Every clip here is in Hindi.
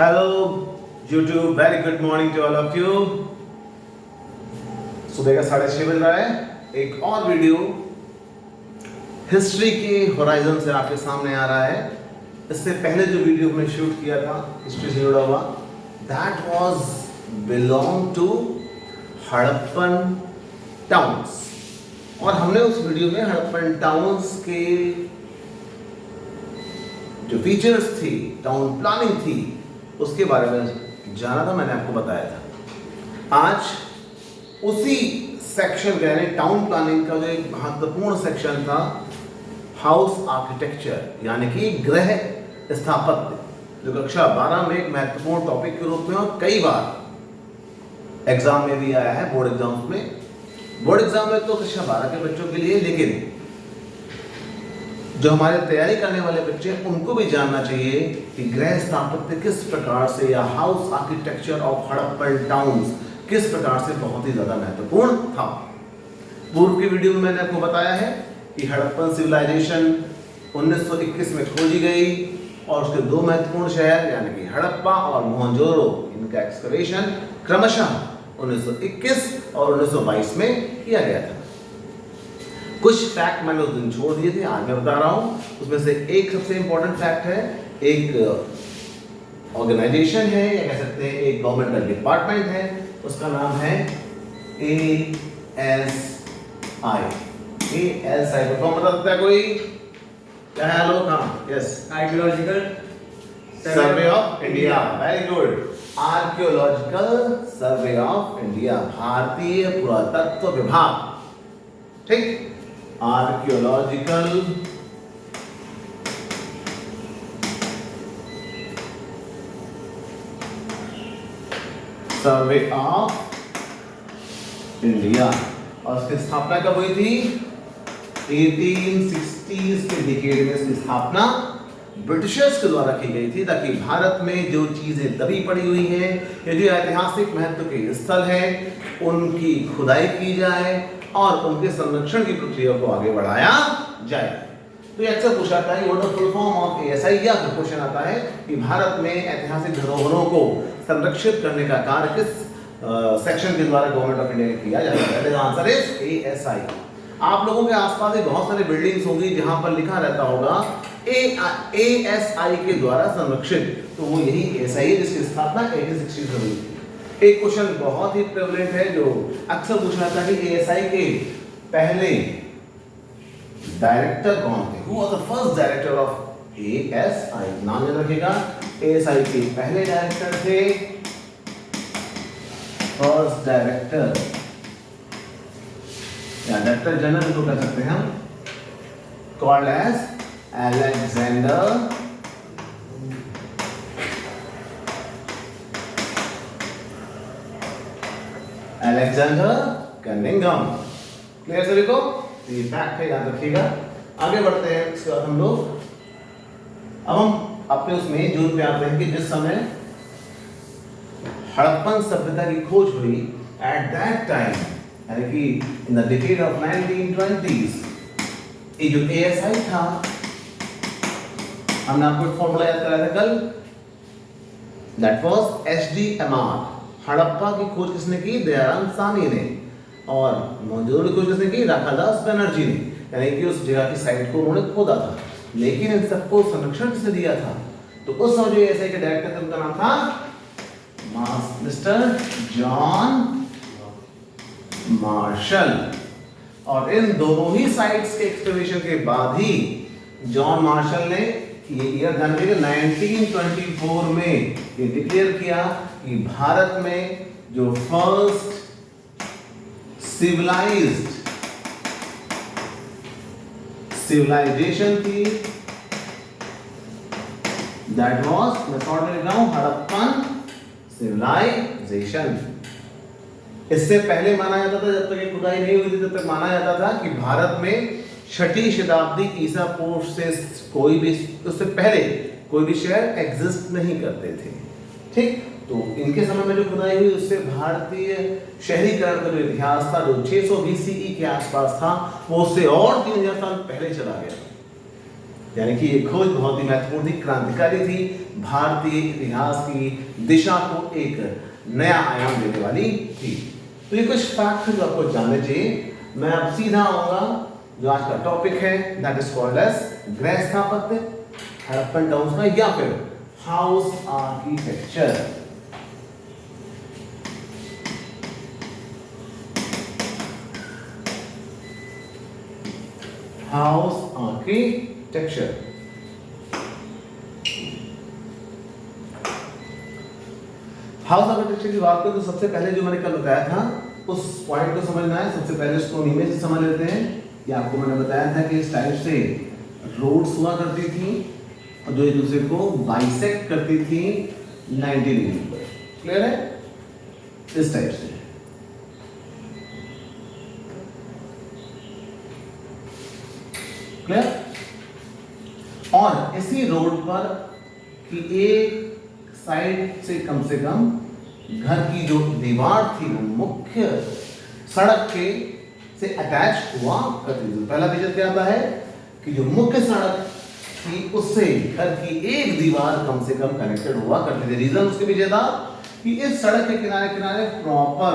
Hello YouTube, very good morning to all of you. सुबह का 6:30 बज रहा है। एक और वीडियो हिस्ट्री के होराइजन से आपके सामने आ रहा है। इससे पहले जो वीडियो हमने शूट किया था हिस्ट्री से जुड़ा हुआ, that was belong to Harappan towns, और हमने उस वीडियो में हड़प्पन टाउन्स के जो फीचर्स थी, टाउन प्लानिंग थी, उसके बारे में जाना था, मैंने आपको बताया था। आज उसी सेक्शन यानी टाउन प्लानिंग का जो एक महत्वपूर्ण सेक्शन था, हाउस आर्किटेक्चर यानी कि गृह स्थापत्य, जो कक्षा 12 में एक महत्वपूर्ण टॉपिक के रूप में और कई बार एग्जाम में भी आया है, बोर्ड एग्जाम्स में। बोर्ड एग्जाम में तो कक्षा 12 के बच्चों के लिए, लेकिन जो हमारे तैयारी करने वाले बच्चे हैं उनको भी जानना चाहिए कि गृह स्थापत्य किस प्रकार से, या house architecture of Harappan towns किस प्रकार से बहुत ही ज्यादा महत्वपूर्ण था। पूर्व की वीडियो में मैंने आपको बताया है कि हड़प्पन सिविलाइजेशन 1921 में खोजी गई और उसके दो महत्वपूर्ण शहर यानी कि हड़प्पा और मोहनजोदड़ो, इनका एक्सकवेशन क्रमशः 1921 और 1922 में किया गया था। कुछ फैक्ट मैंने उस दिन छोड़ दिए थे, आज मैं बता रहा हूं। उसमें से एक सबसे इंपॉर्टेंट फैक्ट है, एक ऑर्गेनाइजेशन है या कह सकते हैं एक गवर्नमेंट का डिपार्टमेंट है, उसका नाम है ASI। ASI को कौन बता सकता है? कोई क्या है? लोग हाँ, yes, archaeological survey of India. Very good, archaeological survey of India, भारतीय पुरातत्व विभाग। ठीक, आर्कियोलॉजिकल सर्वे ऑफ इंडिया, और उसकी स्थापना कब हुई थी? 1860s के डिकेड में इसकी स्थापना ब्रिटिशर्स के द्वारा की गई थी, ताकि भारत में जो चीजें दबी पड़ी हुई हैं या जो ऐतिहासिक महत्व के स्थल हैं उनकी खुदाई की जाए और उनके संरक्षण की प्रक्रिया को आगे बढ़ाया जाए। तो ये अक्सर पूछा जाता है, what is full form of ASI, या फिर क्वेश्चन आता है कि भारत में ऐतिहासिक धरोहरों को संरक्षित करने का कार्य किस सेक्शन के द्वारा गवर्नमेंट ऑफ इंडिया ने किया जाता है? Answer is ASI। आप लोगों के आसपास भी बहुत सारी बिल्डिंग्स होंगी जहां पर लिखा रहता होगा ASI के द्वारा संरक्षित, तो वो यही ASI है जिसकी स्थापना 1860 में हुई थी। एक क्वेश्चन बहुत ही प्रेवलेंट है जो अक्सर पूछा जाता है कि ASI के पहले डायरेक्टर कौन थे? Who was the first director of ASI? नाम याद रखिएगा, ASI के पहले डायरेक्टर थे, फर्स्ट डायरेक्टर या डायरेक्टर जनरल को कह सकते हैं हम, called as Alexander Cunningham. Clear सभी को? ये फैक्ट है, याद रखिएगा। आगे बढ़ते हैं, इसके बाद हम लोग अब हम अपने उसमें जून पे आते हैं कि जिस समय हड़प्पन सभ्यता की खोज हुई, एट दैट टाइम यानी कि in the decade of 1920s, ये जो ASI था, हमने आपको फॉर्मूला याद कराया था कल, दैट वाज HDMR। हड़प्पा की खोज किसने की? दयाराम साहनी ने। और मोहनजोदड़ो की खोज किसने की? राखादास बनर्जी ने, यानी कि उस जगह की साइट को उन्होंने खोदा था। लेकिन इन सबको संरक्षण किसने दिया था? तो उस समय जो ASI के डायरेक्टर थे उनका नाम था मिस्टर जॉन मार्शल। और इन दोनों ही साइट्स के एक्सकवेशन के बाद ही जॉन मार्शल ने ये ईयर ध्यान रखिएगा 1924 में ये डिक्लेयर किया कि भारत में जो फर्स्ट सिविलाइजेशन थी, दैट वाज, मैं शॉर्ट में लिख रहा हूं, हड़प्पन सिविलाइजेशन। इससे पहले माना जाता था, जब तक ये खुदाई नहीं हुई थी तब तक माना जाता था कि भारत में 6ठी शताब्दी ईसा पूर्व से कोई भी, उससे पहले कोई भी शहर एग्जिस्ट नहीं करते थे। ठीक, तो इनके समय में जो खुदाई हुई उससे भारतीय शहरीकरण का जो इतिहास था, जो 600 BCE के आसपास था, वो उससे और 3000 साल पहले चला गया। यानी कि ये खोज बहुत ही महत्वपूर्ण थी, क्रांतिकारी थी, भारतीय इतिहास की दिशा को एक नया आयाम देने वाली थी। तो ये कुछ फैक्ट जो आपको जानने चाहिए। मैं अब सीधा आऊंगा जो आज का टॉपिक है, दैट इज कॉल्ड एज गृह स्थापत्य, हड़प्पन टाउन्स का, या फिर house architecture. House architecture. House architecture की बात करें तो सबसे पहले जो मैंने कल बताया था उस पॉइंट को समझना है। सबसे पहले उसको इमेज से समझ लेते हैं। कि आपको मैंने बताया था कि इस टाइप से रोड्स हुआ करती थी और जो एक दूसरे को बाइसेक्ट करती थी 90 डिग्री पर। क्लियर है? इस टाइप से क्लियर। और इसी रोड पर कि एक साइड से कम घर की जो दीवार थी वो मुख्य सड़क के से अटैच हुआ करती थी। पहला फीचर क्या आता है कि जो मुख्य सड़क थी उससे घर की एक दीवार कम से कम कनेक्टेड हुआ करती थी। रीजन उसके पीछे था कि इस सड़क के किनारे किनारे प्रॉपर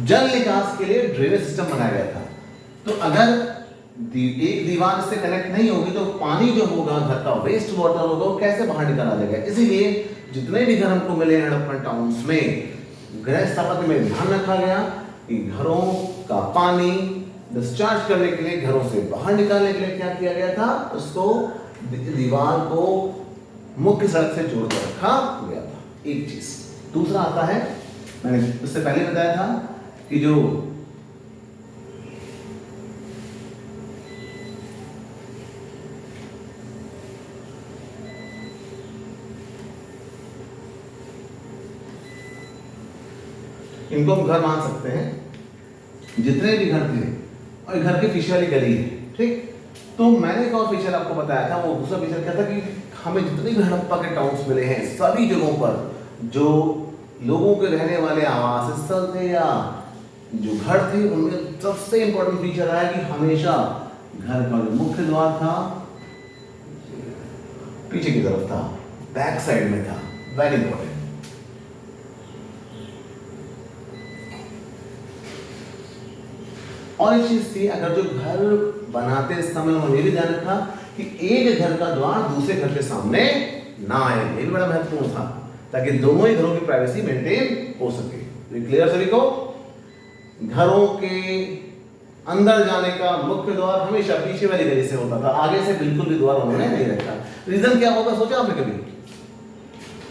जल निकास के लिए ड्रेनेज सिस्टम बनाया गया था। तो अगर एक दीवार से कनेक्ट नहीं होगी तो पानी जो होगा, घर का वेस्ट वाटर होगा, वो कैसे बाहर निकाला जाएगा। इसीलिए जितने भी घर हमको मिले हड़प्पन टाउन्स में, गृह स्थापत्य में ध्यान रखा गया कि घरों का पानी डिस्चार्ज करने के लिए, घरों से बाहर निकालने के लिए क्या किया गया था, उसको दीवार को मुख्य सड़क से जोड़कर रखा गया था। एक चीज। दूसरा आता है, मैंने उससे पहले बताया था कि जो इनको हम घर मान सकते हैं, जितने भी घर थे, और घर के पीछे वाली गली है, ठीक। तो मैंने एक और फीचर आपको बताया था। वो दूसरा फीचर क्या था कि हमें जितने भी हड़प्पा के टाउन्स मिले हैं, सभी जगहों पर जो लोगों के रहने वाले आवास स्थल थे या जो घर थे, उनमें सबसे इंपॉर्टेंट फीचर आया कि हमेशा घर का जो मुख्य द्वार था पीछे की तरफ था, बैक साइड में था। Very important. और एक चीज थी, अगर जो घर बनाते समय उन्होंने ये भी ध्यान रखा कि एक घर का द्वार दूसरे घर के सामने ना आए। ये बड़ा महत्वपूर्ण था ताकि दोनों ही घरों की प्राइवेसी मेंटेन हो सके। तो क्लियर सभी को? घरों के अंदर जाने का मुख्य द्वार हमेशा पीछे वाली गली से होता था, आगे से बिल्कुल भी द्वार उन्होंने नहीं रखा। रीजन क्या होगा, सोचा आपने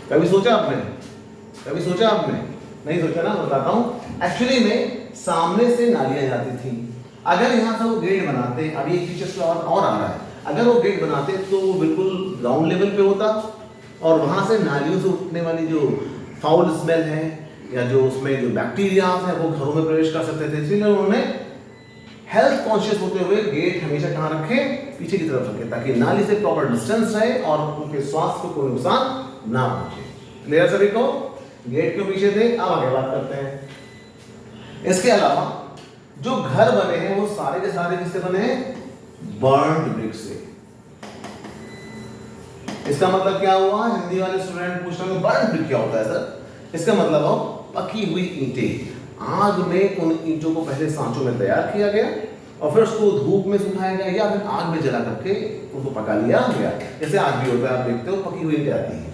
कभी सोचा आपने? कभी सोचा आपने? नहीं सोचा ना, बताता हूं। एक्चुअली में सामने से नालियां जाती थी। अगर यहां से वो गेट बनाते, अभी एक फीचर और आ रहा है, अगर वो गेट बनाते तो वो बिल्कुल ग्राउंड लेवल पे होता और वहां से नालियों से उठने वाली जो फाउल स्मेल है या जो उसमें जो बैक्टीरिया है वो घरों में प्रवेश कर सकते थे। इसलिए उन्होंने हेल्थ कॉन्शियस होते हुए गेट हमेशा कहां रखे, पीछे की तरफ रखे, ताकि नाली से प्रॉपर डिस्टेंस रहे और उनके स्वास्थ्य को कोई नुकसान ना पहुंचे। क्लियर सभी को? गेट क्यों पीछे थे, अब आगे बात करते हैं। इसके अलावा जो घर बने हैं वो सारे के सारे किससे बने हैं? बर्न्ड ब्रिक से। इसका मतलब क्या हुआ? हिंदी वाले स्टूडेंट पूछ रहे हैं बर्न्ड ब्रिक क्या होता है सर? इसका मतलब हो पकी हुई ईंटें। आग में उन ईंटों को पहले सांचों में तैयार किया गया और फिर उसको धूप में सुखाया गया या फिर आग में जला करके उसको पका लिया गया। जैसे आग भी होता है, आप देखते हो पकी हुई ईंटें आती हैं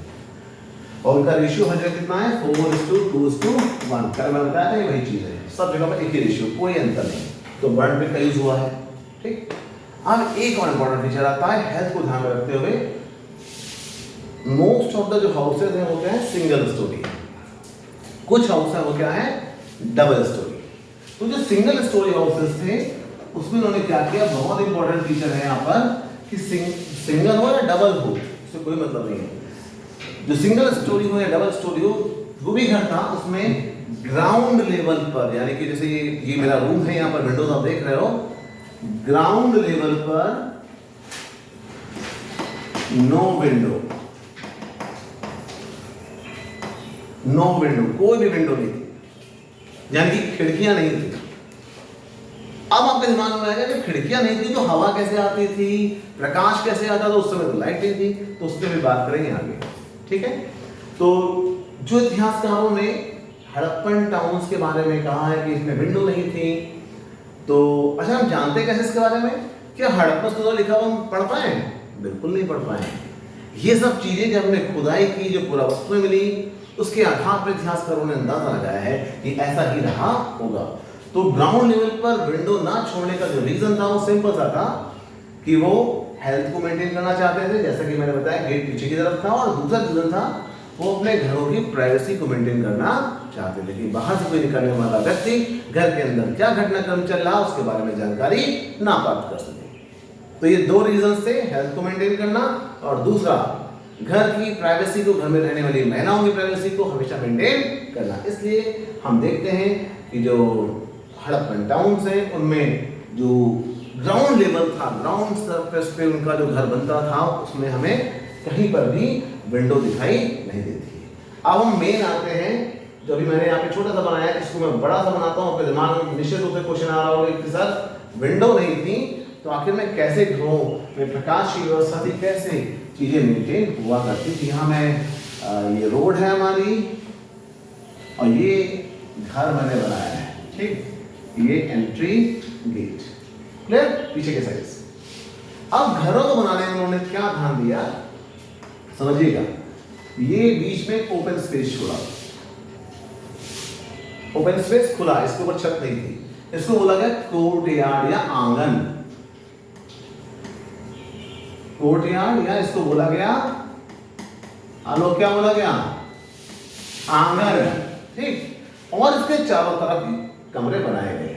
और उनका रेशियो हर जगह कितना है? 4:2:1। कल मैं बताया था ये वही चीज है, सब जगह पर एक ही रेशियो, कोई अंतर नहीं। तो बर्न्ड ब्रिक का यूज हुआ है, ठीक। अब एक और इंपॉर्टेंट फीचर आता है, हेल्थ को ध्यान में रखते हुए मोस्ट ऑफ द जो हाउसेज हैं वो क्या है? Single storey. कुछ हाउस है वो क्या है? Double storey. तो जो सिंगल स्टोरी हाउसेज थे उसमें उन्होंने क्या किया? बहुत इंपॉर्टेंट फीचर है यहाँ पर कि सिंगल हो या डबल हो, इससे कोई मतलब नहीं है। जो सिंगल स्टोरी हो या डबल स्टोरी हो, जो भी घर था उसमें ग्राउंड लेवल पर, यानी कि जैसे ये मेरा रूम है, यहाँ पर विंडोज आप देख रहे हो, ग्राउंड लेवल पर नो विंडो, कोई भी विंडो नहीं थी। यानी कि खिड़कियां नहीं थी। अब आपके दिमाग में आएगा कि खिड़कियां नहीं थी तो हवा कैसे आती थी, प्रकाश कैसे आता था, उस समय तो लाइटें थी, तो उसके भी बात करेंगे आगे। ठीक है, तो जो इतिहासकारों ने हड़प्पन टाउन्स के बारे में कहा है कि इसमें विंडो नहीं थी, तो अच्छा हम जानते कैसे इसके बारे में? क्या हड़प्पा तो लिखा हुआ हम पढ़ पाए? बिल्कुल नहीं पढ़ पाए। ये सब चीजें जब हमने खुदाई की, जो पुरावस्तुएं मिली, उसके आधार पर इतिहासकारों ने अंदाजा लगाया है कि ऐसा ही रहा होगा। तो ग्राउंड लेवल पर विंडो ना छोड़ने का जो रीजन था वो सिंपल सा था कि वो हेल्थ को मेंटेन करना चाहते थे, जैसा कि मैंने बताया गेट पीछे की तरफ था, और दूसरा रीजन था वो अपने घरों की प्राइवेसी को मेंटेन करना चाहते थे कि बाहर से कोई निकलने वाला व्यक्ति घर के अंदर क्या घटनाक्रम चल रहा उसके बारे में जानकारी ना प्राप्त कर सके। तो ये दो रीजन थे, हेल्थ को मेंटेन करना और दूसरा घर की प्राइवेसी को, घर में रहने वाली महिलाओं की प्राइवेसी को हमेशा मेंटेन करना। इसलिए हम देखते हैं कि जो हड़प्पन टाउन्स है उनमें जो ग्राउंड लेवल था, ग्राउंड सरफेस पे उनका जो घर बनता था, उसमें हमें कहीं पर भी विंडो दिखाई नहीं देती। अब हम मेन आते हैं, जो अभी मैंने यहाँ पे छोटा सा बनाया, इसको मैं बड़ा सा बनाता हूँ। आपके दिमाग में निश्चित रूप से क्वेश्चन आ रहा होगा कि सर विंडो नहीं थी तो आखिर में कैसे घरों में प्रकाश की व्यवस्था थी, कैसे चीजें मेंटेन हुआ करती थी। यहाँ मैं ये रोड है हमारी और ये घर मैंने बनाया है, ठीक, ये एंट्री गेट, क्लियर, पीछे के साइड से। अब घरों को बनाने में उन्होंने क्या ध्यान दिया समझिएगा। ये बीच में ओपन स्पेस छोड़ा, ओपन स्पेस खुला, इसके ऊपर छत नहीं थी, इसको बोला गया कोर्ट यार्ड या आंगन, कोर्ट यार्ड, या इसको बोला गया आलोक, क्या बोला गया, आंगन, ठीक। और इसके चारों तरफ कमरे बनाए गए।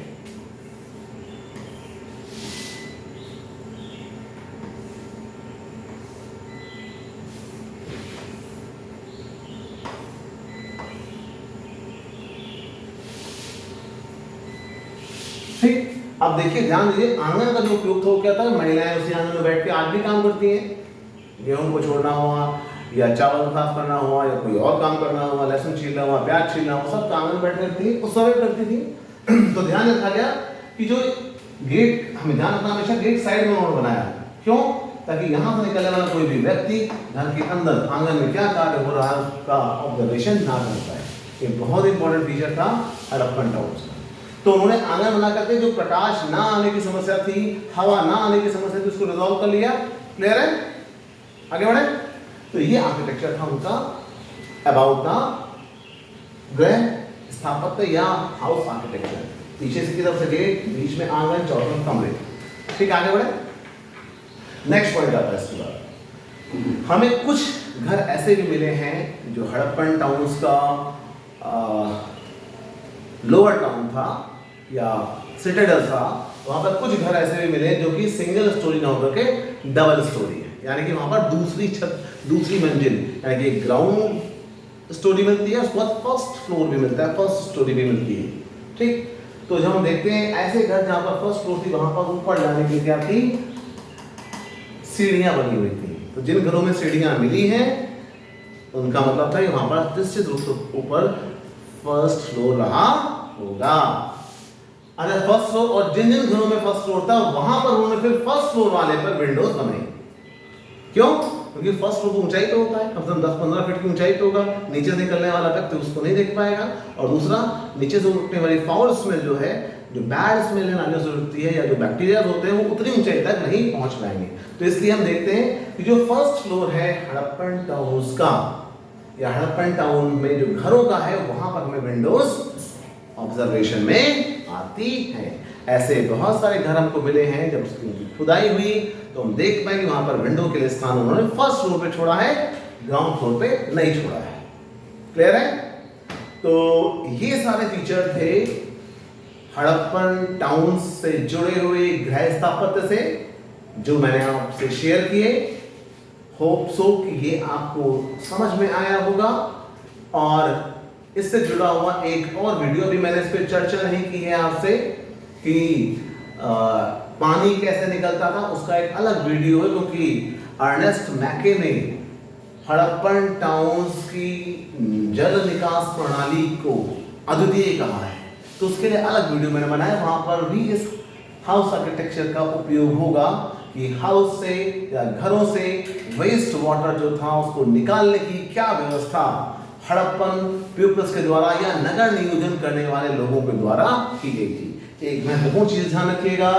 ठीक, अब देखिए ध्यान दीजिए, आंगन का जो उपयोग था क्या था, महिलाएं उसी आंगन में बैठ के आज भी काम करती हैं। गेहूं को छोड़ना हुआ या चावल साफ करना हुआ या कोई और काम करना हुआ, लहसुन छीलना हुआ, प्याज छीलना हुआ, सब आंगन बैठ करती थी, उस समय करती थी। तो ध्यान रखा गया कि जो गेट, हमें ध्यान रखना हमेशा गेट साइड में उन्होंने बनाया, क्यों, ताकि यहाँ से निकलने वाला कोई भी व्यक्ति घर के अंदर आंगन में क्या कार्य हो रहा है उसका ऑब्जर्वेशन ना कर पाए। ये बहुत इंपॉर्टेंट फीचर था हड़प्पन टाउन्स का। तो उन्होंने आंगन बना करके जो प्रकाश ना आने की समस्या थी, हवा ना आने की समस्या थी, उसको रिजॉल्व कर लिया। क्लियर है, आगे बढ़े। तो ये आर्किटेक्चर था उनका अबाउट द गृह स्थापत्य या हाउस आर्किटेक्चर। पीछे से की तरफ से गेट, बीच में आंगन, चारों तरफ कमरे। ठीक, आगे बढ़े। नेक्स्ट पॉइंट आता है इसके बाद, हमें कुछ घर ऐसे भी मिले हैं जो हड़प्पन टाउन्स का लोअर टाउन था या सिटाडेल था, वहां पर कुछ घर ऐसे भी मिले जो कि सिंगल स्टोरी ना होकर के डबल स्टोरी है, यानी कि वहां पर दूसरी छत, दूसरी मंजिल, यानी कि ग्राउंड स्टोरी मिलती है, उसके बाद फर्स्ट फ्लोर भी मिलता है, फर्स्ट स्टोरी भी मिलती है। ठीक, तो जब हम देखते हैं ऐसे घर जहां पर फर्स्ट फ्लोर थी, वहां पर ऊपर जाने के लिए क्या थी, सीढ़ियां बनी हुई थी। तो जिन घरों में सीढ़ियां मिली हैं उनका मतलब था कि वहां पर निश्चित रूप से ऊपर फर्स्ट फ्लोर रहा होगा। अगर फर्स्ट फ्लोर, और जिन जिन घरों में फर्स्ट फ्लोर था वहां पर उन्होंने फिर फर्स्ट फ्लोर वाले पर विंडोज बनाई। क्यों? क्योंकि फर्स्ट फ्लोर ऊंचाई पे होता है, कम से कम 10-15 फीट की ऊंचाई पे होगा, नीचे से निकलने वाला व्यक्ति उसको नहीं देख पाएगा, और दूसरा नीचे से उठने वाली फाउल स्मेल जो है, जो बैड स्मेल है नालियों से उठती है, या जो बैक्टीरिया होते हैं वो उतनी ऊंचाई तक नहीं पहुंच पाएंगे। तो इसलिए हम देखते हैं कि जो फर्स्ट फ्लोर है हड़प्पन टाउन्स का या हड़प्पन टाउन में जो घरों का है, वहां पर हमें विंडोज ऑब्जर्वेशन में आती है। ऐसे बहुत सारे घर हमको मिले हैं, जब उसकी खुदाई हुई तो हम देख पाए कि वहां पर विंडो के लिए स्थान उन्होंने फर्स्ट फ्लोर पे छोड़ा है, ग्राउंड फ्लोर पे नहीं छोड़ा है। क्लियर है? तो ये सारे फीचर थे हड़प्पन टाउन से जुड़े हुए गृह स्थापत्य से, जो मैंने आपसे शेयर किए। होप सो कि ये आपको समझ में आया होगा। और इससे जुड़ा हुआ एक और वीडियो भी मैंने इस पर चर्चा नहीं की है आपसे कि पानी कैसे निकलता था, उसका एक अलग वीडियो है, क्योंकि अर्नेस्ट मैके ने हड़प्पन टाउन्स की जल निकास प्रणाली को अद्वितीय कहा है। तो उसके लिए अलग वीडियो मैंने बनाया, वहाँ पर भी इस हाउस आर्किटेक्चर का उपयोग होगा कि हाउस से या घरों से वेस्ट वाटर जो था उसको निकालने की क्या व्यवस्था हड़प्पन पीपल्स के द्वारा या नगर नियोजन करने वाले लोगों के द्वारा की गई थी। एक महत्वपूर्ण चीज ध्यान रखिएगा,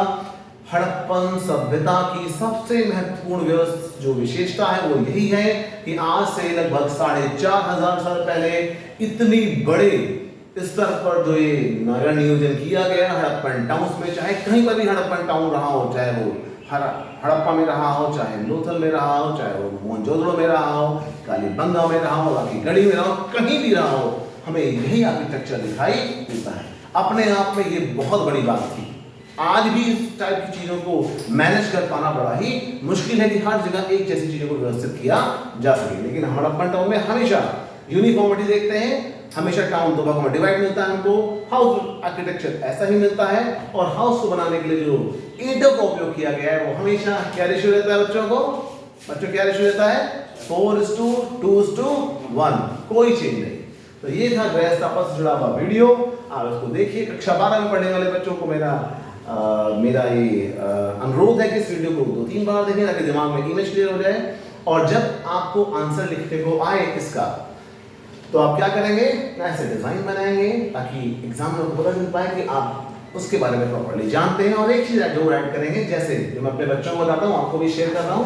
हड़प्पन सभ्यता की सबसे महत्वपूर्ण व्यवस्था जो विशेषता है वो यही है कि आज से लगभग 4500 साल पहले इतनी बड़े स्तर पर जो ये नगर नियोजन किया गया हड़प्पन टाउन्स में, चाहे कहीं पर भी हड़प्पन टाउन रहा हो, चाहे वो हड़प्पा में रहा हो, चाहे लोथल में रहा हो, चाहे वो मोहनजोदड़ो में रहा हो, कालीबंगा में रहा हो, राखीगढ़ी में रहा हो, कहीं भी रहा हो, हमें यही आर्किटेक्चर दिखाई देता है। अपने आप में ये बहुत बड़ी बात थी। आज भी इस टाइप की चीजों को मैनेज कर पाना बड़ा ही मुश्किल है कि हर जगह एक जैसी चीजों को व्यवस्थित किया जा सके, लेकिन हड़प्पन टाउन में हमेशा यूनिफॉर्मिटी देखते हैं, हमेशा टाउन दो भागों में डिवाइड मिलता है हमको, हाउस आर्किटेक्चर ऐसा ही मिलता है, और हाउस को बनाने के लिए जो ईंटों का उपयोग किया गया है वो हमेशा क्या रेशियो रहता है बच्चों क्या रेशियो रहता है 4:2:1, कोई चेंज नहीं। तो ये था गृह स्थापत्य से जुड़ा हुआ वीडियो, आप इसको देखिए। कक्षा 12 में पढ़ने वाले बच्चों को मेरा ये अनुरोध है कि इस वीडियो को 2-3 बार देखें ताकि दिमाग में इमेज क्लियर हो जाए, और जब आपको आंसर लिखने को आए इसका तो आप क्या करेंगे, ऐसे डिजाइन बनाएंगे ताकि एग्जाम में आपको पता चल पाए कि आप उसके बारे में प्रॉपर्ली जानते हैं। और एक चीज जो ऐड करेंगे, जैसे जो मैं अपने बच्चों को बताता हूँ आपको भी शेयर कर रहा हूँ,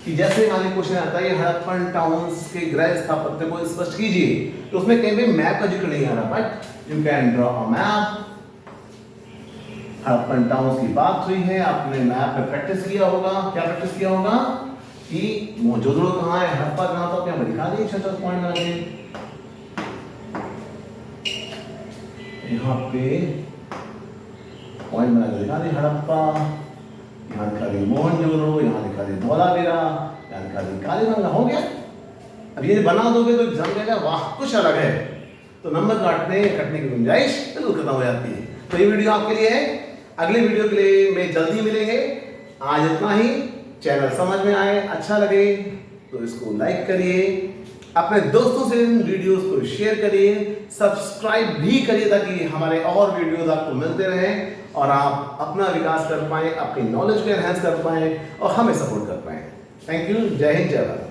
कि जैसे मान लीजिए क्वेश्चन आता है हड़प्पन टाउन्स के गृह स्थापत्य को स्पष्ट कीजिए, तो उसमें कहीं भी मैप का जिक्र नहीं आ रहा, but you can draw a map. Harappan towns की बात हुई है, आपने मैप में प्रैक्टिस किया होगा। क्या प्रैक्टिस किया होगा कि मोहनजोदड़ो कहाँ है, हड़प्पा कहाँ था, क्या दिखा दिए छोटा पॉइंट बना के यहाँ पे पॉइंट बना के दिखा दी हड़प्पा, यहाँ दिखा दी मोहनजोदड़ो, यहाँ दिखा दी धौलावीरा, यहाँ दिखा दी कालीबंगा। हो गया। अब ये बना दोगे तो एग्जाम देगा वाह कुछ अलग है, तो नंबर कटने की गुंजाइश बिल्कुल खत्म हो जाती है। तो ये वीडियो आपके लिए है, अगले वीडियो के लिए मैं जल्दी मिलेंगे। आज इतना ही। चैनल समझ में आए, अच्छा लगे तो इसको लाइक करिए, अपने दोस्तों से इन वीडियोस को शेयर करिए, सब्सक्राइब भी करिए ताकि हमारे और वीडियोस आपको मिलते रहें और आप अपना विकास कर पाएं, अपनी नॉलेज को एनहांस कर पाएं और हमें सपोर्ट कर पाएं। Thank you. जय हिंद, जय भारत।